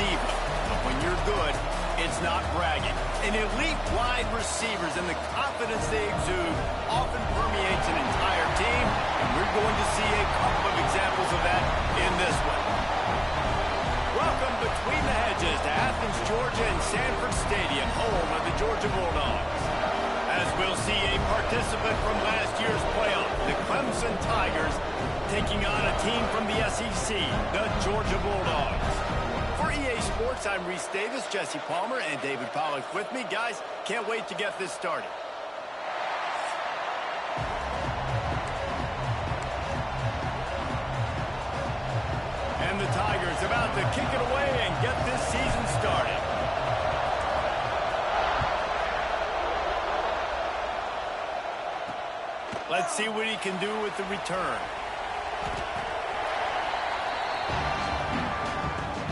diva. But when you're good, it's not bragging. And elite wide receivers and the confidence they exude often permeates an entire team, and we're going to see a couple of examples of that in this one. Welcome between the hedges to Athens, Georgia and Sanford Stadium, home of the Georgia Bulldogs. As we'll see a participant from last year's playoff, the Clemson Tigers, taking on a team from the SEC, the Georgia Bulldogs. For EA Sports, I'm Reese Davis, Jesse Palmer, and David Pollack with me. Guys, can't wait to get this started. And the Tigers about to kick it away and get this season started. Let's see what he can do with the return.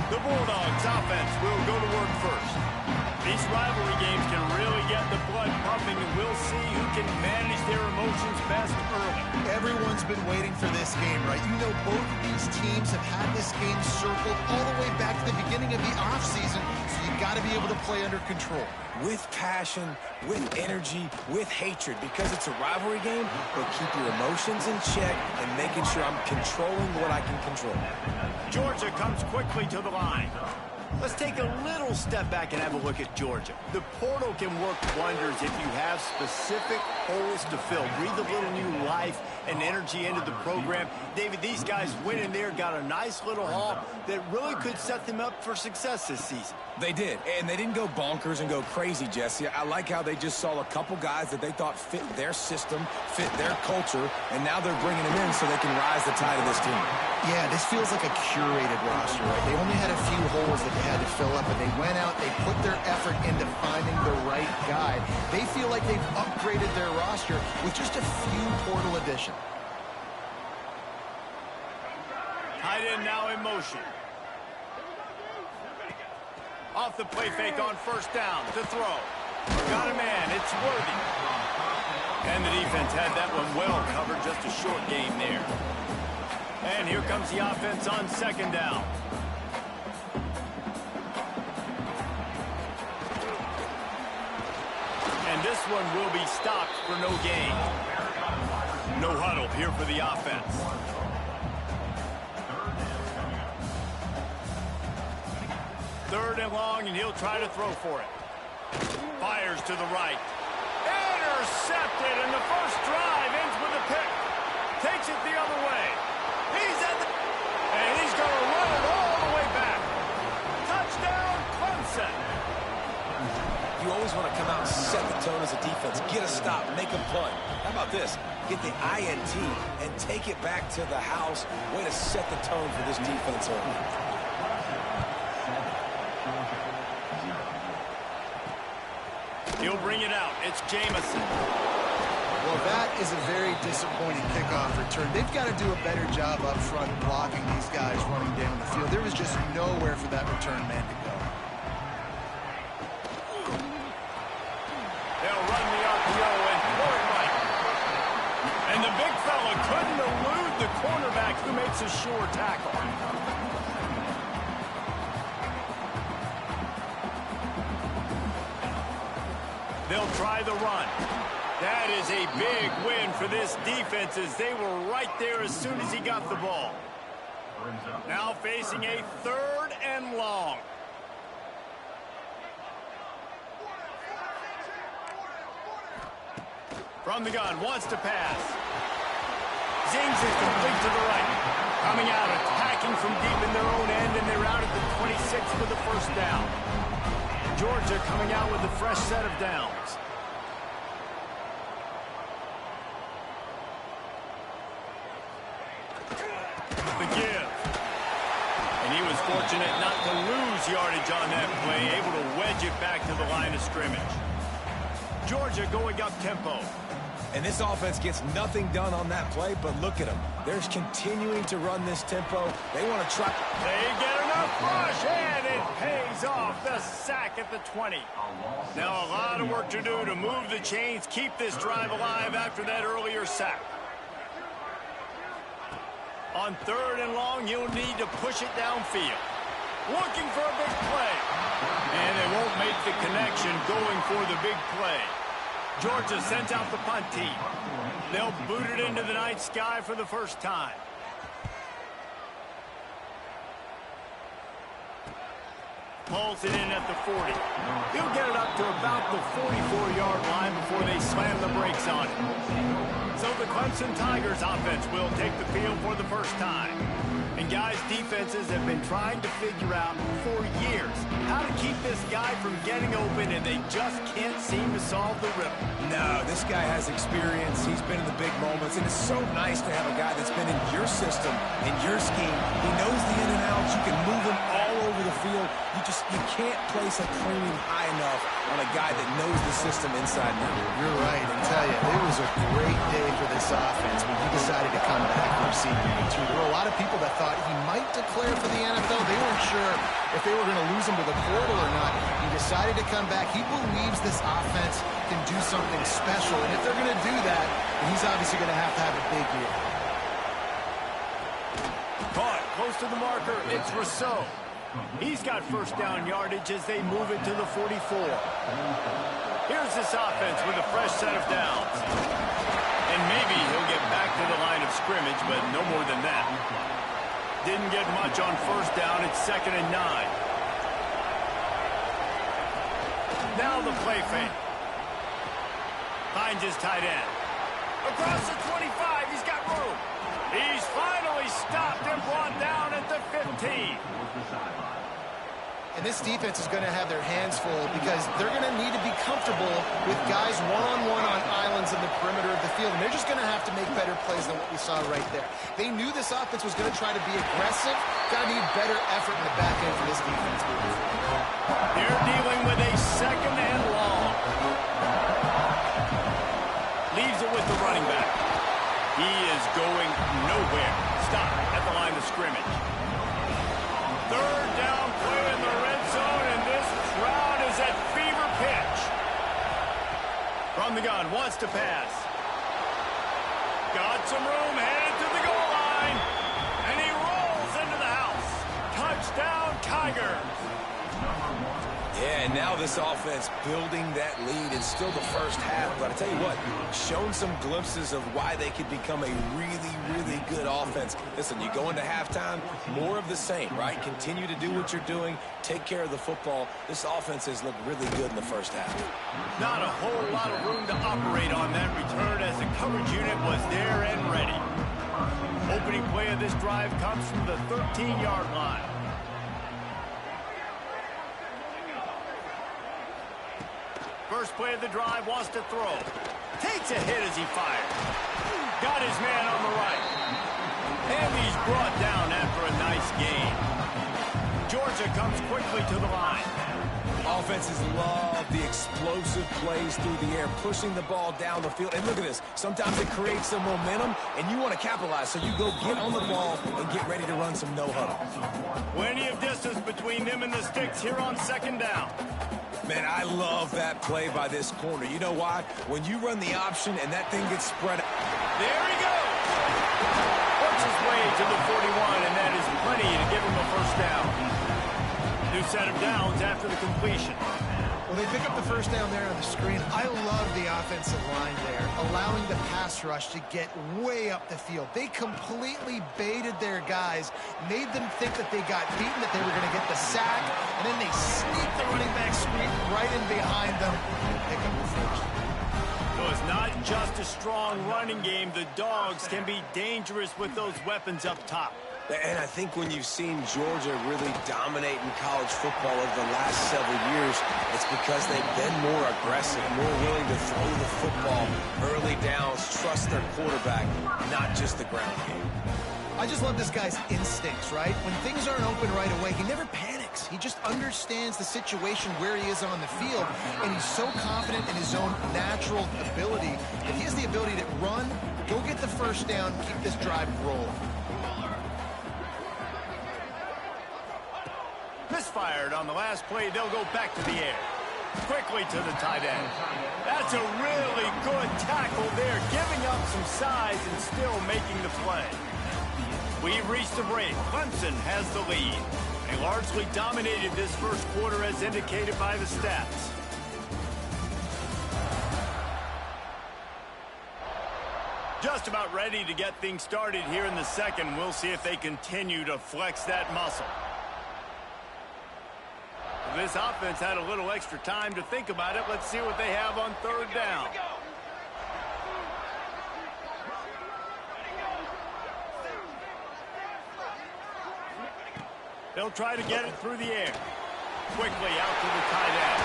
The Bulldogs offense will go to work first. These rivalry games can really get the blood pumping, and we'll see who can manage their emotions best early. Everyone's been waiting for this game, right? You know, both of these teams have had this game circled all the way back to the beginning of the offseason, so you've got to be able to play under control. With passion, with energy, with hatred, because it's a rivalry game, but keep your emotions in check and making sure I'm controlling what I can control. Georgia comes quickly to the line. Let's take a little step back and have a look at Georgia. The portal can work wonders if you have specific holes to fill. Breathe a little new life and energy into the program. David, these guys went in there, got a nice little haul that really could set them up for success this season. They did, and they didn't go bonkers and go crazy, Jesse. I like how they just saw a couple guys that they thought fit their system, fit their culture, and now they're bringing them in so they can rise the tide of this team. Yeah, this feels like a curated roster, right? They only had a few holes that they had to fill up, but they went out, they put their effort into finding the right guy. They feel like they've upgraded their roster with just a few portal additions. Tight end now in motion. Off the play fake on first down to throw. Got a man, it's Worthy. And the defense had that one well covered, just a short gain there. And here comes the offense on second down. And this one will be stopped for no gain. No huddle here for the offense. Third and long, and he'll try to throw for it. Fires to the right. Intercepted, and the first drive ends with a pick. Takes it the other way. He's at the... And he's going to run it all the way back. Touchdown, Clemson. You always want to come out and set the tone as a defense. Get a stop, make a punt. How about this? Get the INT and take it back to the house. Way to set the tone for this defense early. He'll bring it out. It's Jamison. Well, that is a very disappointing kickoff return. They've got to do a better job up front blocking these guys running down the field. There was just nowhere for that return man to go. They'll run the RPO and throw it right. And the big fella couldn't elude the cornerback who makes a sure tackle. They'll try the run. That is a big win for this defense as they were right there as soon as he got the ball. Now facing a third and long. From the gun, wants to pass. Zings it complete to the right. Coming out, attacking from deep in their own end, and they're out at the 26 for the first down. Georgia coming out with a fresh set of downs. The give. And he was fortunate not to lose yardage on that play, able to wedge it back to the line of scrimmage. Georgia going up tempo. And this offense gets nothing done on that play, but look at them. They're continuing to run this tempo. They want to try. They get enough push, and it pays off. The sack at the 20. Now a lot of work to do to move the chains, keep this drive alive after that earlier sack. On third and long, you'll need to push it downfield. looking for a big play. And they won't make the connection going for the big play. Georgia sends out the punt team. They'll boot it into the night sky for the first time. Pulls it in at the 40. He'll get it up to about the 44-yard line before they slam the brakes on it. So the Clemson Tigers offense will take the field for the first time. And guys, defenses have been trying to figure out for years how to keep this guy from getting open, and they just can't seem to solve the riddle. No, this guy has experience. He's been in the big moments, and it's so nice to have a guy that's been in your system, in your scheme. He knows the in and outs. You can move him all over the field. You can't place a premium high enough on a guy that knows the system inside and out. You're right. I tell you, it was a great day for this offense when he decided to come back for receiving the two. There were a lot of people that thought he might declare for the NFL. They weren't sure if they were going to lose him to the portal or not. He decided to come back. He believes this offense can do something special, and if they're going to do that, he's obviously going to have a big year. Caught close to the marker. It's Rousseau. He's got first down yardage as they move it to the 44. Here's this offense with a fresh set of downs. And maybe he'll get back to the line of scrimmage, but no more than that. Didn't get much on first down. It's 2nd and 9. Now the play fake. Finds his tight end. Across the 25. He's got room. He's finally stopped and brought down at the 15. And this defense is going to have their hands full because they're going to need to be comfortable with guys one-on-one on islands in the perimeter of the field. And they're just going to have to make better plays than what we saw right there. They knew this offense was going to try to be aggressive. Got to need better effort in the back end for this defense. They're dealing with a 2nd and long. Leaves it with the running back. He is going nowhere. Stop at the line of scrimmage. 3rd down play in the red zone, and this crowd is at fever pitch. From the gun, wants to pass. Got some room, headed to the goal line, and he rolls into the house. Touchdown, Tigers. Yeah, and now this offense building that lead. It's still the first half, but I tell you what, shown some glimpses of why they could become a really, really good offense. Listen, you go into halftime, more of the same, right? Continue to do what you're doing, take care of the football. This offense has looked really good in the first half. Not a whole lot of room to operate on that return as the coverage unit was there and ready. Opening play of this drive comes from the 13-yard line. First play of the drive, wants to throw. Takes a hit as he fires. Got his man on the right. And he's brought down after a nice gain. Georgia comes quickly to the line. Offenses love the explosive plays through the air, pushing the ball down the field. And look at this. Sometimes it creates some momentum, and you want to capitalize. So you go get on the ball and get ready to run some no-huddle. Plenty of distance between them and the sticks here on 2nd down. Man, I love that play by this corner. You know why? When you run the option and that thing gets spread out. There he goes. Works his way to the 41, and that is plenty to give him a first down. New set of downs after the completion. Well, they pick up the first down there on the screen. I love the offensive line there, allowing the pass rush to get way up the field. They completely baited their guys, made them think that they got beaten, that they were going to get the sack, and then they sneak the running back screen right in behind them and pick up the first. So it's not just a strong running game. The Dogs can be dangerous with those weapons up top. And I think when you've seen Georgia really dominate in college football over the last several years, it's because they've been more aggressive, more willing to throw the football, early downs, trust their quarterback, not just the ground game. I just love this guy's instincts, right? When things aren't open right away, he never panics. He just understands the situation where he is on the field, and he's so confident in his own natural ability that he has the ability to run, go get the first down, keep this drive rolling. Misfired on the last play. They'll go back to the air. Quickly to the tight end. That's a really good tackle there, giving up some size and still making the play. We've reached the break. Clemson has the lead. They largely dominated this first quarter as indicated by the stats. Just about ready to get things started here in the second. We'll see if they continue to flex that muscle. This offense had a little extra time to think about it. Let's see what they have on third down. They'll try to get it through the air. Quickly out to the tight end.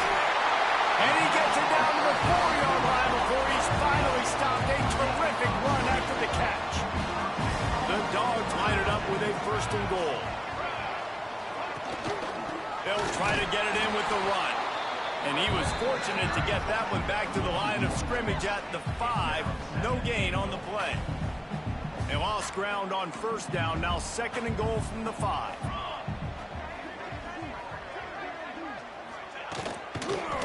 And he gets it down to the 4-yard line before he's finally stopped. A terrific run after the catch. The Dogs line it up with a 1st and goal. They'll try to get it in with the run. And he was fortunate to get that one back to the line of scrimmage at the 5. No gain on the play. They lost ground on 1st down. Now 2nd and goal from the 5.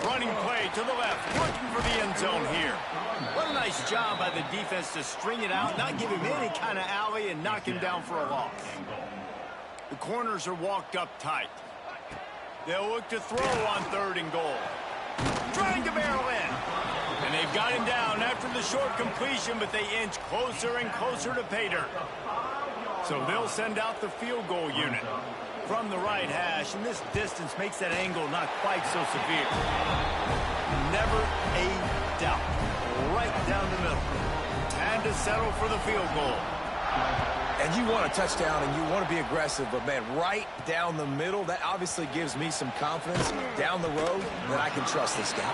Running play to the left, looking for the end zone here. What a nice job by the defense to string it out, not give him any kind of alley, and knock him down for a loss. The corners are walked up tight. They'll look to throw on 3rd and goal. Trying to barrel in. And they've got him down after the short completion, but they inch closer and closer to pay dirt. So they'll send out the field goal unit from the right hash, and this distance makes that angle not quite so severe. Never a doubt. Right down the middle. And to settle for the field goal. And you want a touchdown and you want to be aggressive, but man, right down the middle, that obviously gives me some confidence down the road that I can trust this guy.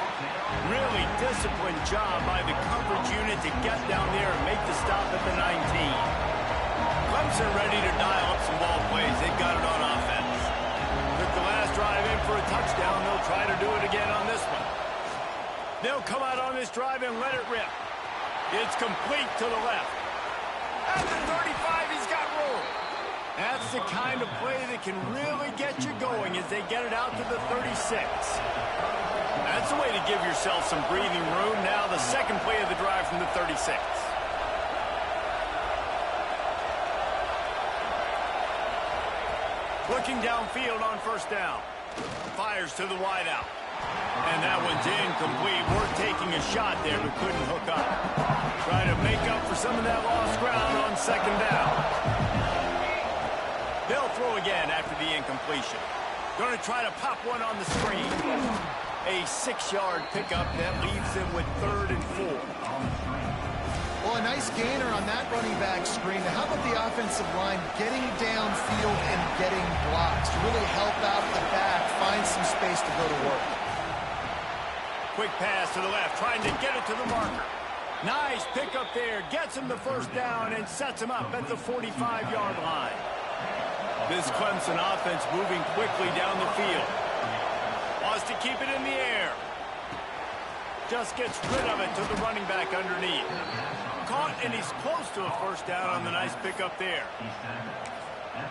Really disciplined job by the coverage unit to get down there and make the stop at the 19. Clemson ready to dial up some ball plays. They've got it on offense. Took the last drive in for a touchdown. They'll try to do it again on this one. They'll come out on this drive and let it rip. It's complete to the left. At the 35, he's got room. That's the kind of play that can really get you going as they get it out to the 36. That's a way to give yourself some breathing room. Now the second play of the drive from the 36. Looking downfield on 1st down. Fires to the wideout. And that one's incomplete. We're taking a shot there, but couldn't hook up. Trying to make up for some of that lost ground on 2nd down. They'll throw again after the incompletion. Going to try to pop one on the screen. A 6-yard pickup that leaves them with 3rd and 4. Well, a nice gainer on that running back screen. Now, how about the offensive line getting downfield and getting blocks to really help out the back, find some space to go to work? Quick pass to the left, trying to get it to the marker. Nice pickup there, gets him the 1st down and sets him up at the 45-yard line. This Clemson offense moving quickly down the field. Wants to keep it in the air. Just gets rid of it to the running back underneath. Caught, and he's close to a 1st down on the nice pickup there.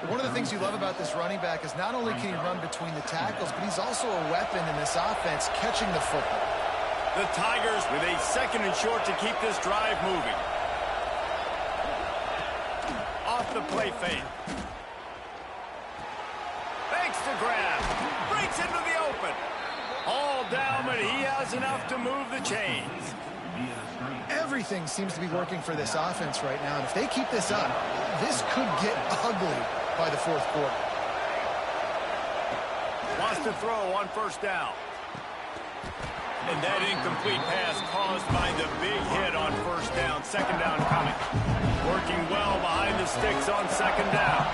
One of the things you love about this running back is not only can he run between the tackles, but he's also a weapon in this offense catching the football. The Tigers with a 2nd and short to keep this drive moving. Off the play fake. Fakes the grab. Breaks into the open. All down, but he has enough to move the chains. Everything seems to be working for this offense right now, and if they keep this up, this could get ugly by the 4th quarter. Wants to throw on 1st down. And that incomplete pass caused by the big hit on 1st down. 2nd down coming. Working well behind the sticks on 2nd down.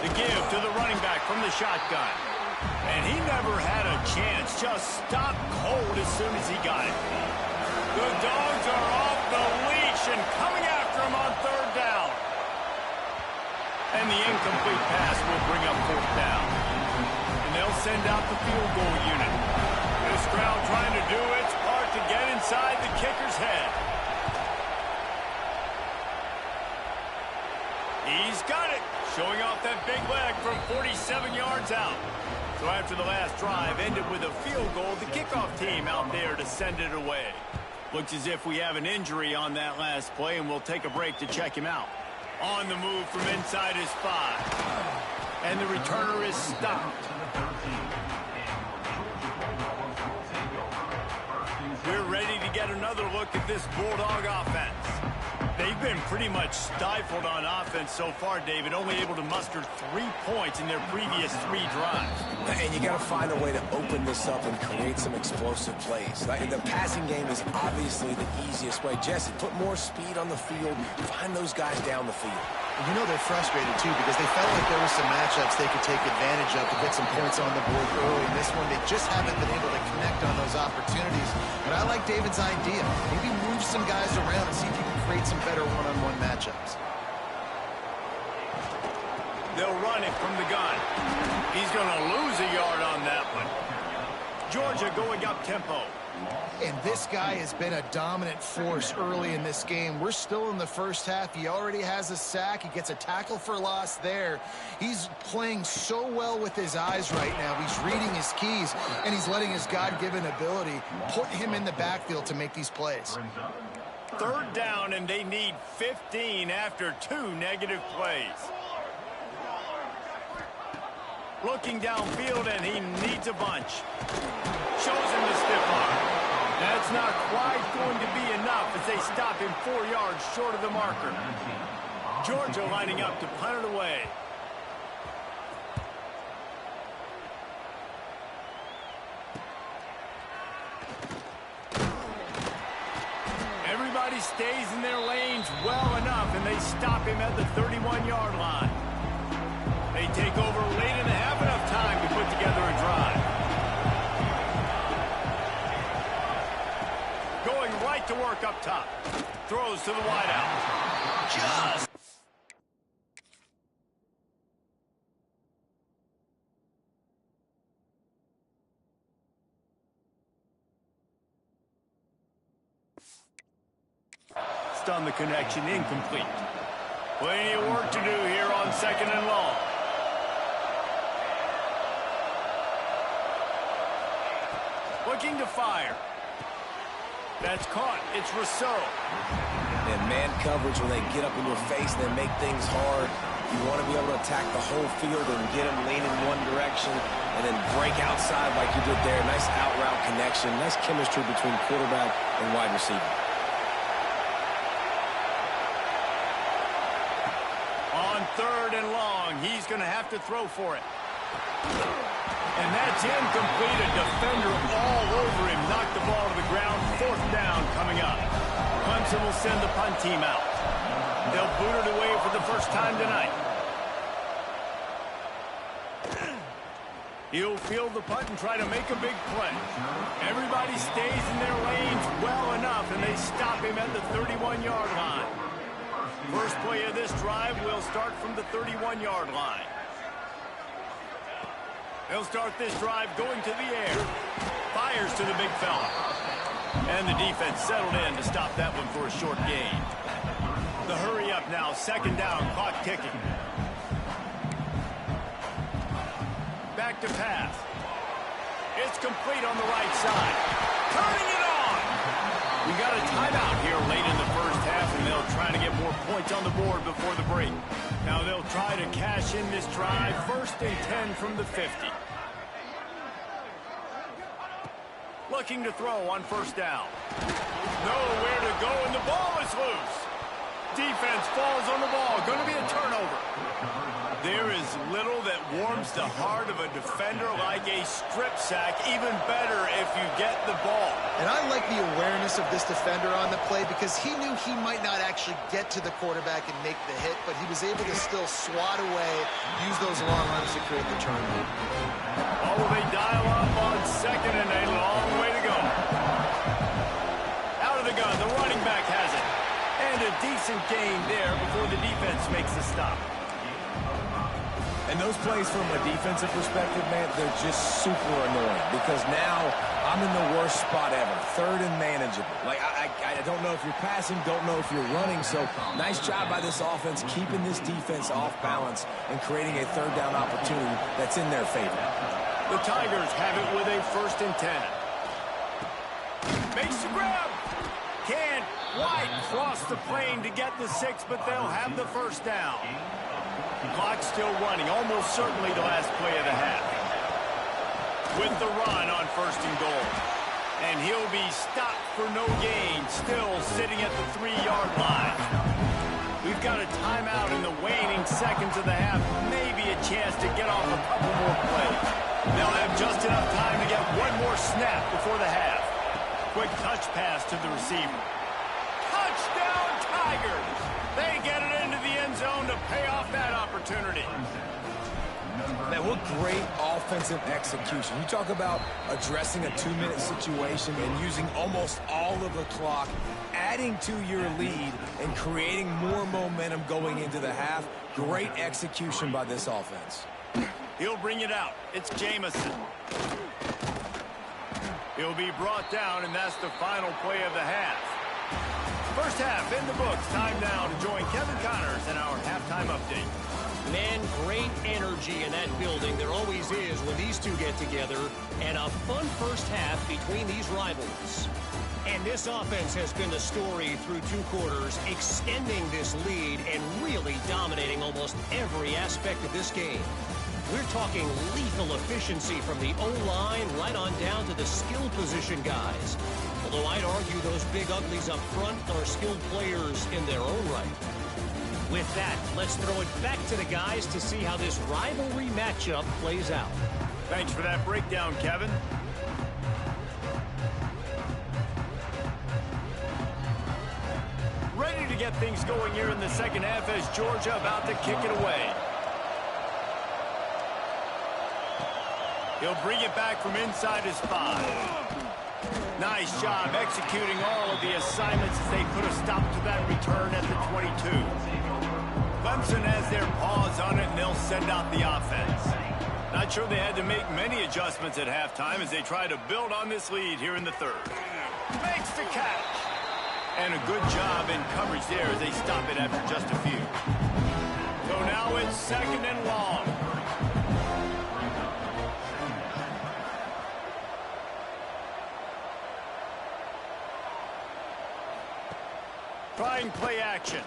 The give to the running back from the shotgun. And he never had a chance. Just stopped cold as soon as he got it. The Dogs are off the leash and coming after him on 3rd down. And the incomplete pass will bring up 4th down. And they'll send out the field goal unit. This crowd trying to do its part to get inside the kicker's head. He's got it. Showing off that big leg from 47 yards out. So after the last drive ended with a field goal, the kickoff team out there to send it away. Looks as if we have an injury on that last play, and we'll take a break to check him out. On the move from inside his 5. And the returner is stopped. We're ready to get another look at this Bulldog offense. They've been pretty much stifled on offense so far, David, only able to muster 3 points in their previous 3 drives. And you got to find a way to open this up and create some explosive plays. Like, the passing game is obviously the easiest way. Jesse, put more speed on the field, find those guys down the field. You know they're frustrated, too, because they felt like there were some matchups they could take advantage of to get some points on the board early. In this one, they just haven't been able to connect on those opportunities. But I like David's idea. Maybe move some guys around and see if you can create some better one-on-one matchups. They'll run it from the gun. He's going to lose a yard on that one. Georgia going up tempo. And this guy has been a dominant force early in this game. We're still in the first half. He already has a sack. He gets a tackle for loss there. He's playing so well with his eyes right now. He's reading his keys, and he's letting his God-given ability put him in the backfield to make these plays. 3rd down, and they need 15 after 2 negative plays. Looking downfield, and he needs a bunch. Shows him the stiff arm. That's not quite going to be enough as they stop him 4 yards short of the marker. Georgia lining up to punt it away. Everybody stays in their lanes well enough, and they stop him at the 31-yard line. They take over late in the half, enough time to put together a drive. Going right to work up top. Throws to the wideout. Just. On the connection, incomplete. Plenty of work to do here on 2nd and long. Looking to fire. That's caught. It's Rousseau. And man coverage, when they get up in your face and they make things hard, you want to be able to attack the whole field and get them leaning one direction and then break outside like you did there. Nice out route connection. Nice chemistry between quarterback and wide receiver. On 3rd and long, he's going to have to throw for it. And that's incomplete. A defender all over him. Knocked the ball to the ground. 4th down coming up. Clemson will send the punt team out. They'll boot it away for the first time tonight. He'll field the punt and try to make a big play. Everybody stays in their lanes well enough, and they stop him at the 31-yard line. First play of this drive will start from the 31-yard line. They'll start this drive going to the air. Fires to the big fella. And the defense settled in to stop that one for a short gain. The hurry up now, 2nd down, clock ticking. Back to pass. It's complete on the right side. Turning it on! We got a timeout here late in the first half, and they'll try to get more points on the board before the break. Now they'll try to cash in this drive. 1st and 10 from the 50. Looking to throw on 1st down. Nowhere to go, and the ball is loose. Defense falls on the ball. Going to be a turnover. There is little that warms the heart of a defender like a strip sack. Even better if you get the ball. And I like the awareness of this defender on the play because he knew he might not actually get to the quarterback and make the hit, but he was able to still swat away, use those long arms to create the turnover. Oh, they dial up on 2nd and a long way to go. Out of the gun, the running back has it. And a decent gain there before the defense makes the stop. And those plays from a defensive perspective, man, they're just super annoying because now I'm in the worst spot ever. 3rd and manageable. Like, I don't know if you're passing, don't know if you're running. So nice job by this offense keeping this defense off balance and creating a 3rd down opportunity that's in their favor. The Tigers have it with a 1st and 10. Makes the grab. Can't quite cross the plane to get the 6, but they'll have the first down. Clock still running, almost certainly the last play of the half. With the run on 1st and goal. And he'll be stopped for no gain, still sitting at the 3-yard line. We've got a timeout in the waning seconds of the half, maybe a chance to get off a couple more plays. They'll have just enough time to get one more snap before the half. Quick touch pass to the receiver. Touchdown, Tigers! They get it into the end zone to pay off that opportunity. Man, what great offensive execution. You talk about addressing a 2-minute situation and using almost all of the clock, adding to your lead and creating more momentum going into the half. Great execution by this offense. He'll bring it out. It's Jamison. He'll be brought down, and that's the final play of the half. First half in the books. Time now to join Kevin Connors in our halftime update. Man, great energy in that building. There always is when these two get together. And a fun first half between these rivals. And this offense has been the story through 2 quarters, extending this lead and really dominating almost every aspect of this game. We're talking lethal efficiency from the O-line right on down to the skill position guys. Although I'd argue those big uglies up front are skilled players in their own right. With that, let's throw it back to the guys to see how this rivalry matchup plays out. Thanks for that breakdown, Kevin. Ready to get things going here in the second half as Georgia about to kick it away. He'll bring it back from inside his 5. Nice job executing all of the assignments as they put a stop to that return at the 22. Clemson has their paws on it, and they'll send out the offense. Not sure they had to make many adjustments at halftime as they try to build on this lead here in the 3rd. Makes the catch. And a good job in coverage there as they stop it after just a few. So now it's 2nd and long. Trying play action.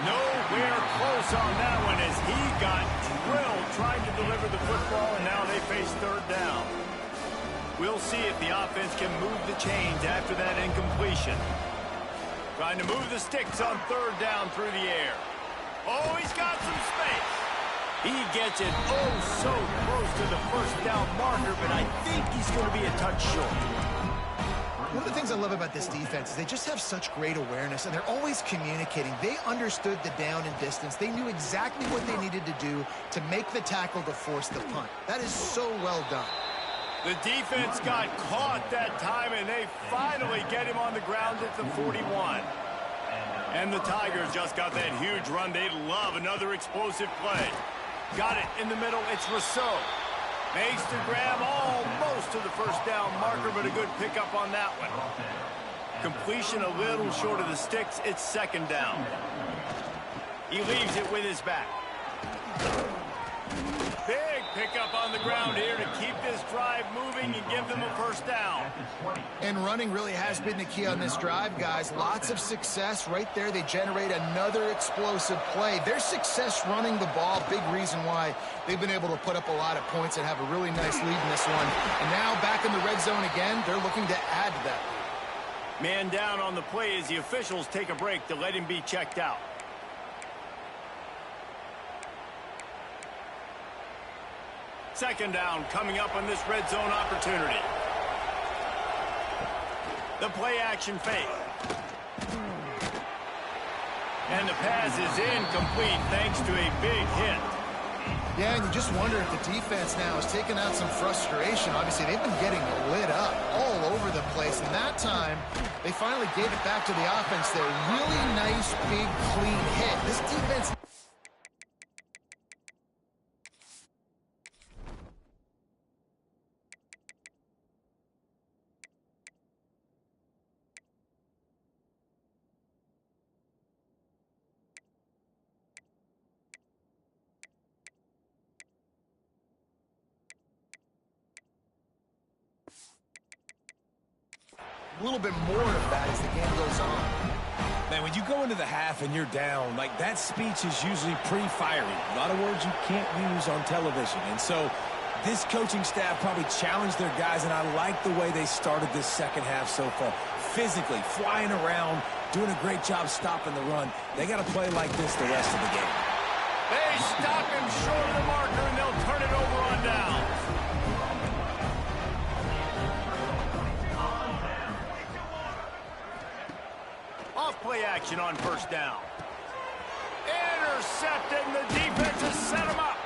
Nowhere close on that one as he got drilled trying to deliver the football, and now they face 3rd down. We'll see if the offense can move the chains after that incompletion. Trying to move the sticks on 3rd down through the air. Oh, he's got some space. He gets it so close to the 1st down marker, but I think he's going to be a touch short. One of the things I love about this defense is they just have such great awareness, and they're always communicating. They understood the down and distance. They knew exactly what they needed to do to make the tackle to force the punt. That is so well done. The defense got caught that time, and they finally get him on the ground at the 41. And the Tigers just got that huge run. They love another explosive play. Got it in the middle. It's Rousseau. Makes the grab almost to the 1st down marker, but a good pickup on that one. Completion a little short of the sticks. It's 2nd down. He leaves it with his back. Big pickup on the ground here to keep this drive moving and give them a 1st down. And running really has been the key on this drive, guys. Lots of success right there. They generate another explosive play. Their success running the ball, big reason why they've been able to put up a lot of points and have a really nice lead in this one. And now back in the red zone again, they're looking to add to that lead. Man down on the play as the officials take a break to let him be checked out. Second down coming up on this red zone opportunity. The play action fake. And the pass is incomplete thanks to a big hit. Yeah, and you just wonder if the defense now is taking out some frustration. Obviously, they've been getting lit up all over the place. And that time, they finally gave it back to the offense there. Really nice, big, clean hit. This defense... a little bit more of that as the game goes on. Man, when you go into the half and you're down, like that speech is usually pretty fiery. A lot of words you can't use on television. And so this coaching staff probably challenged their guys, and I like the way they started this second half so far. Physically, flying around, doing a great job stopping the run. They got to play like this the rest of the game. They stop him short of the marker, and they'll turn it over on down. Off play action on first down. Intercepted, and the defense has set him up.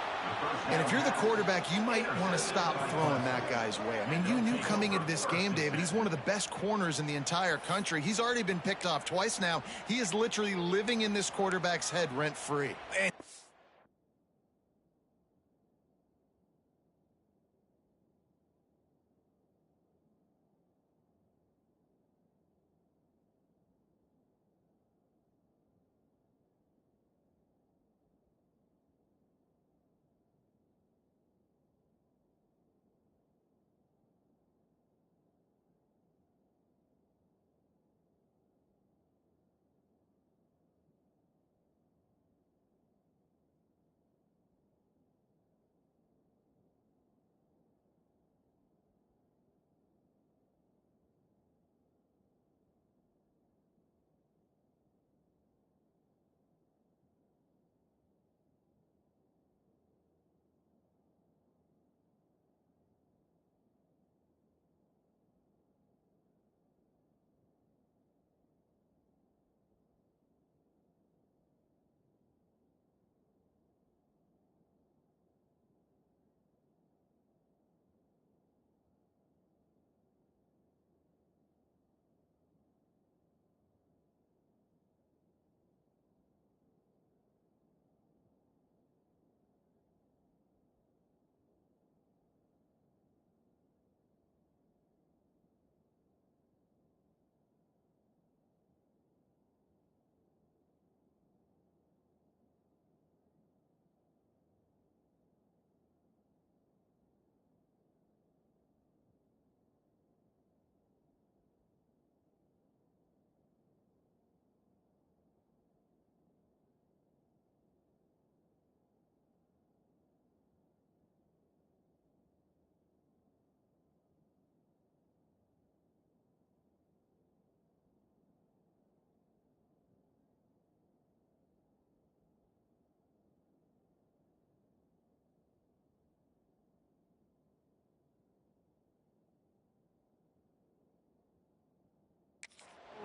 And if you're the quarterback, you might want to stop throwing that guy's way. I mean, you knew coming into this game, David, he's one of the best corners in the entire country. He's already been picked off twice now. He is literally living in this quarterback's head rent-free.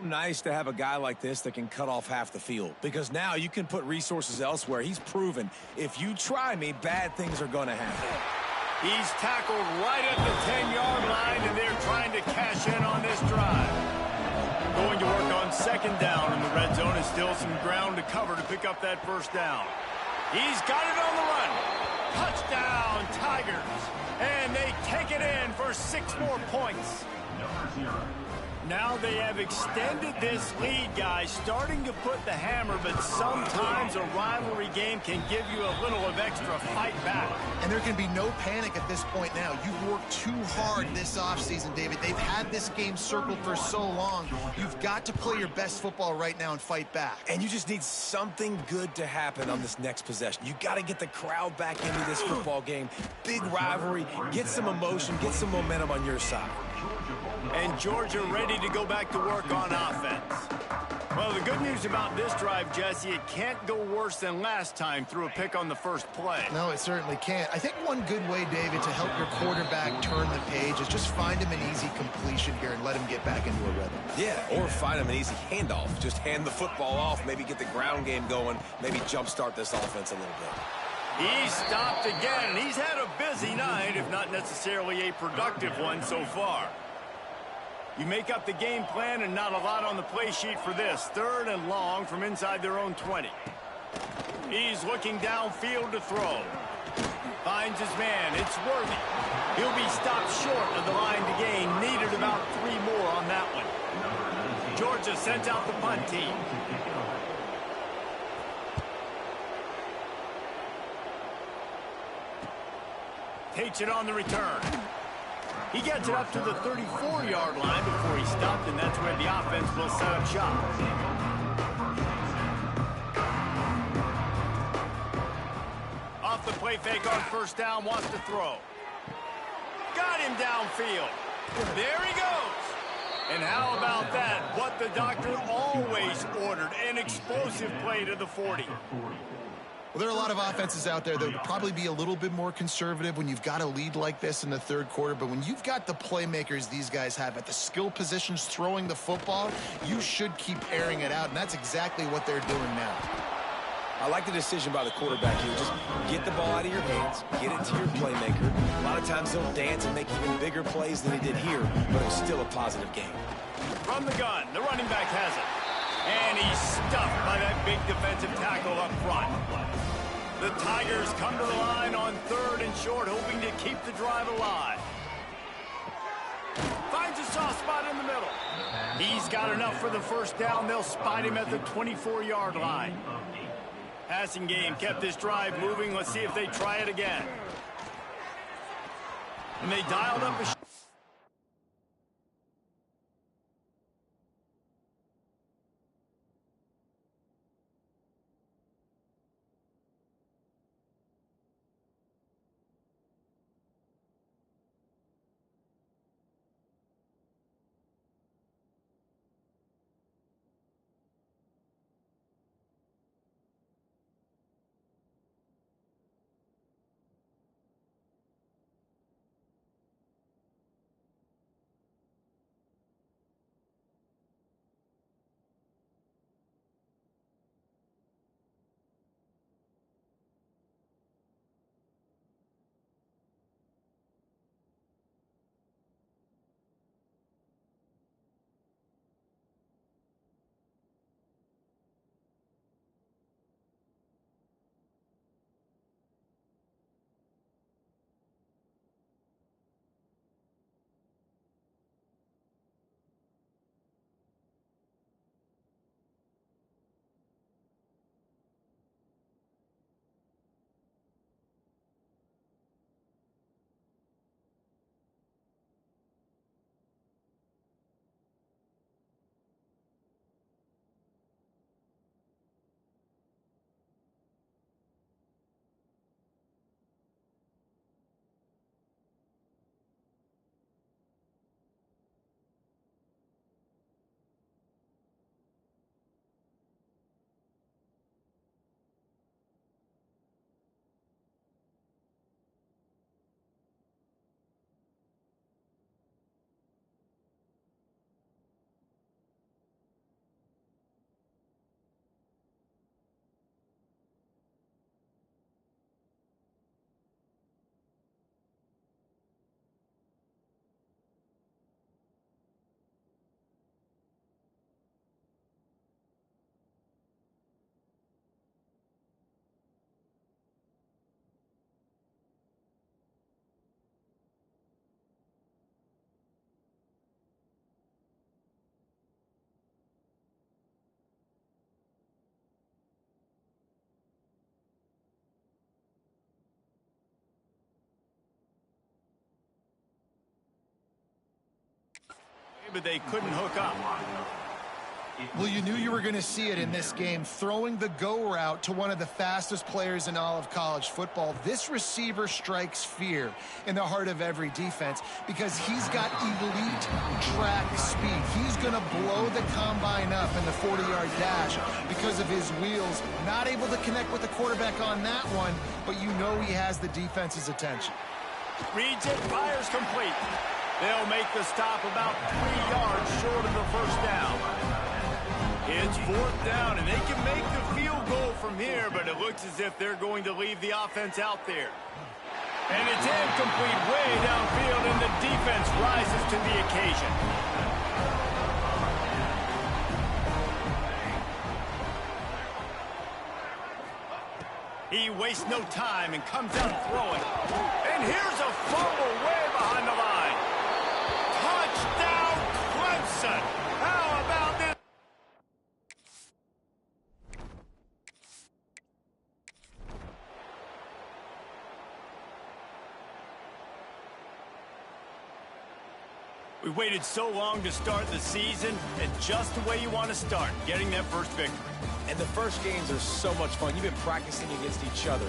Nice to have a guy like this that can cut off half the field, because now you can put resources elsewhere. He's proven if you try me, bad things are going to happen. He's tackled right at the 10-yard line, and they're trying to cash in on this drive. Going to work on second down in the red zone, and still some ground to cover to pick up that first down. He's got it on the run. Touchdown, Tigers. And they take it in for 6 more points. Now they have extended this lead, guys, starting to put the hammer, but sometimes a rivalry game can give you a little of extra fight back. And there can be no panic at this point now. You've worked too hard this offseason, David. They've had this game circled for so long. You've got to play your best football right now and fight back. And you just need something good to happen on this next possession. You got to get the crowd back into this football game. Big rivalry. Get some emotion. Get some momentum on your side. And Georgia ready to go back to work on offense. Well, the good news about this drive, Jesse, it can't go worse than last time through a pick on the first play. No, it certainly can't. I think one good way, David, to help your quarterback turn the page is just find him an easy completion here and let him get back into a rhythm. Yeah, or find him an easy handoff. Just hand the football off, maybe get the ground game going, maybe jumpstart this offense a little bit. He's stopped again, and he's had a busy night, if not necessarily a productive one so far. You make up the game plan, and not a lot on the play sheet for this. 3rd and long from inside their own 20. He's looking downfield to throw. Finds his man. It's Worthy. He'll be stopped short of the line to gain. Needed about 3 more on that one. Georgia sends out the punt team. Takes it on the return. He gets it up to the 34-yard line before he stopped, and that's where the offense will set up shop. Off the play fake on first down, wants to throw. Got him downfield. There he goes. And how about that? What the doctor always ordered, an explosive play to the 40. Well, there are a lot of offenses out there that would probably be a little bit more conservative when you've got a lead like this in the third quarter. But when you've got the playmakers these guys have at the skill positions throwing the football, you should keep airing it out. And that's exactly what they're doing now. I like the decision by the quarterback here. Just get the ball out of your hands, get it to your playmaker. A lot of times he'll dance and make even bigger plays than he did here, but it was still a positive game. From the gun, the running back has it. And he's stuffed by that big defensive tackle up front. The Tigers come to the line on 3rd and short, hoping to keep the drive alive. Finds a soft spot in the middle. He's got enough for the first down. They'll spot him at the 24-yard line. Passing game kept this drive moving. Let's see if they try it again. And they dialed up a but they couldn't hook up. Well, you knew you were going to see it in this game. Throwing the go route to one of the fastest players in all of college football. This receiver strikes fear in the heart of every defense because he's got elite track speed. He's going to blow the combine up in the 40-yard dash because of his wheels. Not able to connect with the quarterback on that one, but you know he has the defense's attention. Reads it, fires complete. They'll make the stop about 3 yards short of the first down. It's 4th down, and they can make the field goal from here, but it looks as if they're going to leave the offense out there. And it's incomplete way downfield, and the defense rises to the occasion. He wastes no time and comes out throwing. And here's a fumble way behind the line. Touchdown, Clemson. How about this? We waited so long to start the season, and just the way you want to start, getting that first victory. And the first games are so much fun. You've been practicing against each other.